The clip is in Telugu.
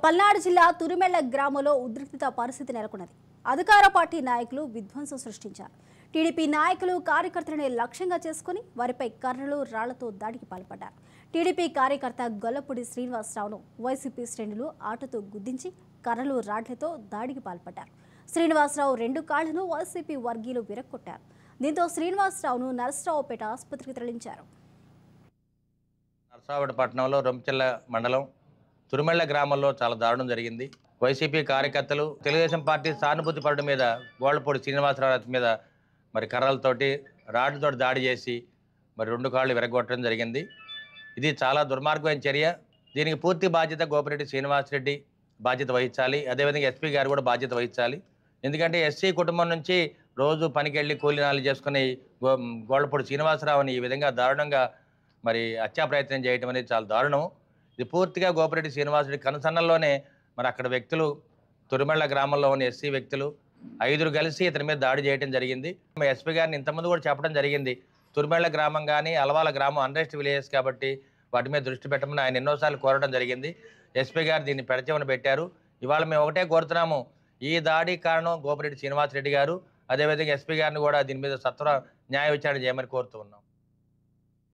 పల్నాడు జిల్లా తురిమెళ్ల గ్రామంలో ఉద్రిక్తత పరిస్థితి నెలకొన్నది. అధికార పార్టీ నాయకులు విధ్వంసం సృష్టించారు. టీడీపీ నాయకులు కార్యకర్తలను లక్ష్యంగా చేసుకుని వారిపై కర్రలు రాళ్లతో దాడికి పాల్పడ్డారు. టీడీపీ కార్యకర్త గొల్లపూడి శ్రీనివాసరావును వైసీపీ శ్రేణులు ఆటోతో గుద్దించి కర్రలు రాళ్లతో దాడికి పాల్పడ్డారు. శ్రీనివాసరావు 2 కాళ్లను వైసీపీ వర్గీయులు విరక్కొట్టారు. దీంతో శ్రీనివాసరావును నరసరావుపేట ఆసుపత్రికి తరలించారు. నరసరావుపేటపట్నంలో రొంపిచెర్ల మండలం తురిమెళ్ల గ్రామంలో చాలా దారుణం జరిగింది. వైసీపీ కార్యకర్తలు తెలుగుదేశం పార్టీ సానుభూతి పరుడు మీద గోళ్లపూడి శ్రీనివాసరావు మీద మరి కర్రలతోటి రాడ్లతోటి దాడి చేసి మరి 2 కాళ్ళు విరగొట్టడం జరిగింది. ఇది చాలా దుర్మార్గమైన చర్య. దీనికి పూర్తి బాధ్యత గోపిరెడ్డి శ్రీనివాసరెడ్డి బాధ్యత వహించాలి. అదేవిధంగా ఎస్పీ గారు కూడా బాధ్యత వహించాలి. ఎందుకంటే ఎస్సీ కుటుంబం నుంచి రోజు పనికి వెళ్ళి కూలీనాలు చేసుకుని గోళ్లపూడి శ్రీనివాసరావుని ఈ విధంగా దారుణంగా మరి హత్యా ప్రయత్నం చేయడం అనేది చాలా దారుణం. ఇది పూర్తిగా గోపిరెడ్డి శ్రీనివాసరెడ్డి కనుసన్నల్లోనే మరి అక్కడ వ్యక్తులు తురిమెళ్ల గ్రామంలో ఉన్న ఎస్సీ వ్యక్తులు 5 కలిసి ఇతని మీద దాడి చేయడం జరిగింది. ఎస్పీ గారిని ఇంతకుముందు కూడా చెప్పడం జరిగింది. తురిమెళ్ల గ్రామం కానీ అలవాల గ్రామం అన్రెస్ట్ విలేజెస్ కాబట్టి వాటి మీద దృష్టి పెట్టమని ఆయన ఎన్నోసార్లు కోరడం జరిగింది. ఎస్పీ గారు దీన్ని పెడచెవిన పెట్టారు. ఇవాళ మేము ఒకటే కోరుతున్నాము, ఈ దాడి కారణం గోపిరెడ్డి శ్రీనివాసరెడ్డి గారు. అదేవిధంగా ఎస్పీ గారిని కూడా దీని మీద సత్వర న్యాయ విచారణ చేయమని కోరుతూ ఉన్నాం.